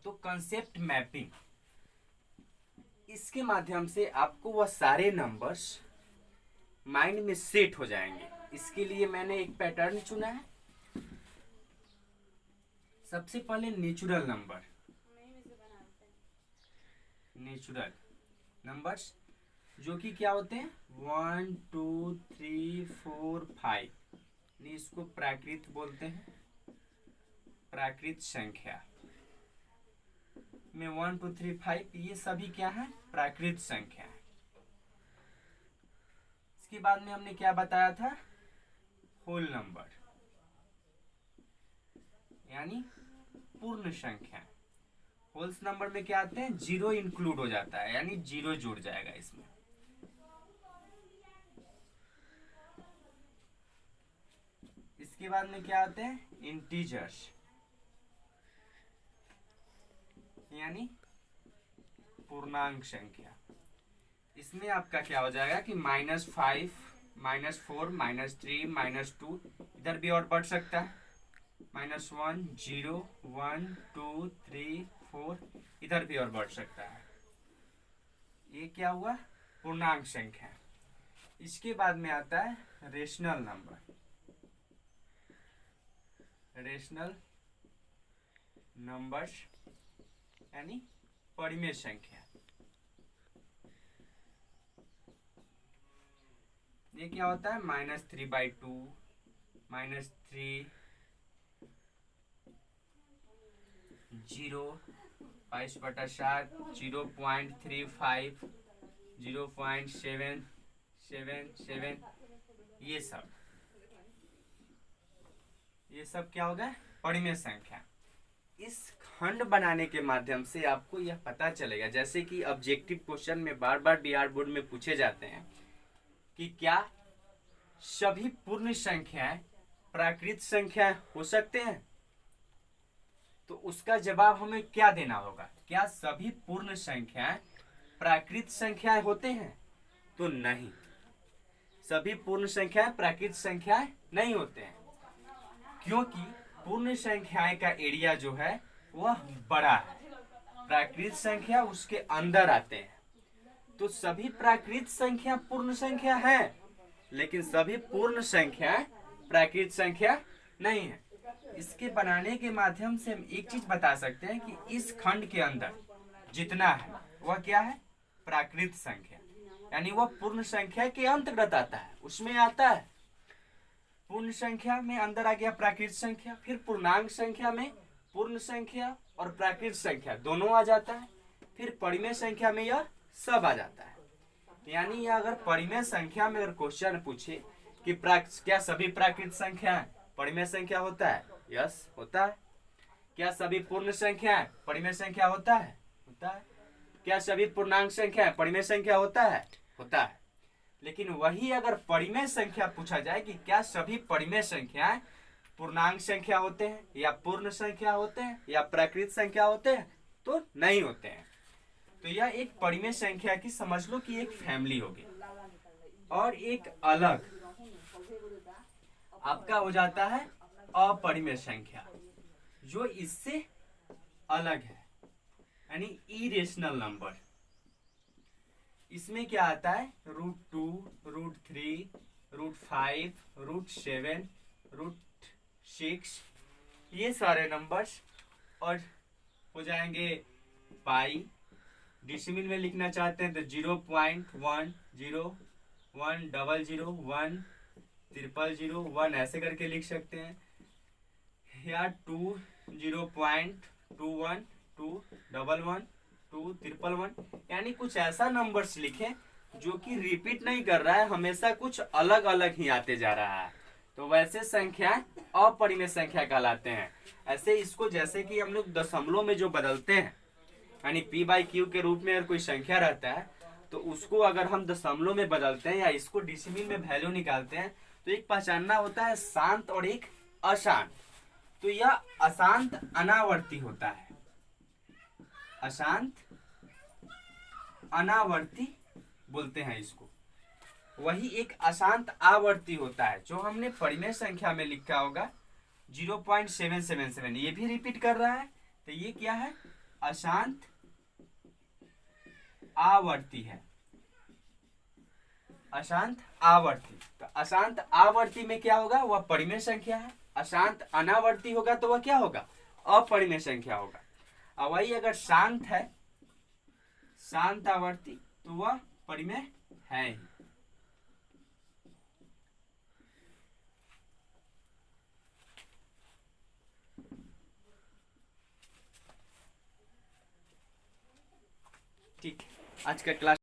तो concept mapping, इसके माध्यम से आपको वह सारे नंबर्स माइंड में सेट हो जाएंगे। इसके लिए मैंने एक पैटर्न चुना है। सबसे पहले नेचुरल नंबर, नेचुरल नंबर्स जो कि क्या होते हैं 1 2 3 4 5, इसको प्राकृत बोलते हैं। प्राकृत संख्या में 1 2 3 5 ये सभी क्या है, प्राकृत संख्या है। इसके बाद में हमने क्या बताया था, होल नंबर यानी पूर्ण संख्या। होल्स नंबर में क्या आते हैं, जीरो इंक्लूड हो जाता है, यानी जीरो जुड़ जाएगा इसमें। इसके बाद में क्या आते हैं, इंटीजर्स यानी पूर्णांक संख्या। इसमें आपका क्या हो जाएगा कि -5 -4 -3 -2, इधर भी और बढ़ सकता है, -1 0 1 2 3 4, इधर भी और बढ़ सकता है। ये क्या हुआ, पूर्णांक संख्या। इसके बाद में आता है रेशनल नंबर। रेशनल नंबर्स यानी परिमेय संख्या। ये क्या होता है, -3/2 -3 0 22/7 0.35 0.777, ये सब क्या होगा, परिमेय संख्या। इस खंड बनाने के माध्यम से आपको यह पता चलेगा, जैसे कि ऑब्जेक्टिव क्वेश्चन में बार बार बिहार बोर्ड में पूछे जाते हैं कि क्या सभी पूर्ण संख्याएं प्राकृत संख्या हो सकते हैं, तो उसका जवाब हमें क्या देना होगा, क्या सभी पूर्ण संख्याएं प्राकृत संख्याएं होते हैं, तो नहीं, सभी पूर्ण संख्याएं प्राकृत संख्याएं नहीं होते हैं, क्योंकि पूर्ण संख्याएं का एरिया जो है वह बड़ा है, प्राकृत संख्या उसके अंदर आते हैं। तो सभी प्राकृत संख्या पूर्ण संख्या है, लेकिन सभी पूर्ण संख्याएं प्राकृत संख्या नहीं है। इसके बनाने के माध्यम से हम एक चीज बता सकते हैं कि इस खंड के अंदर जितना है वह क्या है, प्राकृत संख्या, यानी वह पूर्ण संख्या के अंतर्गत आता है, उसमें आता है। पूर्ण संख्या में अंदर आ गया प्राकृत संख्या, फिर पूर्णांक संख्या में पूर्ण संख्या और प्राकृत संख्या दोनों आ जाता है, फिर परिमेय संख्या में यह सब आ जाता है। यानी यह अगर परिमेय संख्या में अगर क्वेश्चन पूछे कि क्या सभी प्राकृत संख्या परिमेय संख्या होता है, यस होता है। क्या सभी पूर्ण संख्या परिमेय संख्या होता है, होता है। क्या सभी पूर्णांक संख्या परिमेय संख्या होता है, होता है। लेकिन वही अगर परिमेय संख्या पूछा जाए कि क्या सभी परिमेय संख्याएं पूर्णांक संख्या होते हैं या पूर्ण संख्या होते हैं या प्राकृत संख्या होते हैं, तो नहीं होते हैं। तो यह एक परिमेय संख्या की समझ लो कि एक फैमिली होगी, और एक अलग आपका हो जाता है अपरिमेय संख्या, जो इससे अलग है, यानी इरेशनल नंबर। इसमें क्या आता है, √2 √3 √5 √7 √6, ये सारे नंबर्स, और हो जाएंगे पाई। डिसिमल में लिखना चाहते हैं तो 0.1 0 1 00 1 000 1 ऐसे करके लिख सकते हैं, या 2 0.21 2 11 2 111, यानी कुछ ऐसा नंबर्स लिखें जो कि रिपीट नहीं कर रहा है, हमेशा कुछ अलग अलग ही आते जा रहा है, तो वैसे संख्याएं अपरिमेय संख्या कहलाते हैं। ऐसे इसको जैसे कि हम लोग दशमलव में जो बदलते हैं, यानी p/q के रूप में अगर कोई संख्या रहता है तो उसको अगर हम दशमलव में बदलते हैं या इसको डिसिमल में वैल्यू निकालते हैं, तो एक पहचानना होता है शांत और एक अशांत। तो यह अशांत अनावर्ती होता है, अशांत अनावर्ती बोलते हैं इसको। वही एक अशांत आवर्ती होता है, जो हमने परिमेय संख्या में लिखा होगा 0.777, ये भी रिपीट कर रहा है, तो ये क्या है, अशांत आवर्ती है। अशांत आवर्ती, तो अशांत आवर्ती में क्या होगा, वह परिमेय संख्या है। अशांत अनावर्ती होगा तो वह क्या होगा, अपरिमेय संख्या होगा। और वही अगर शांत है, शांत आवर्ती, तो वह परिमेय है ही। ठीक, आज का क्लास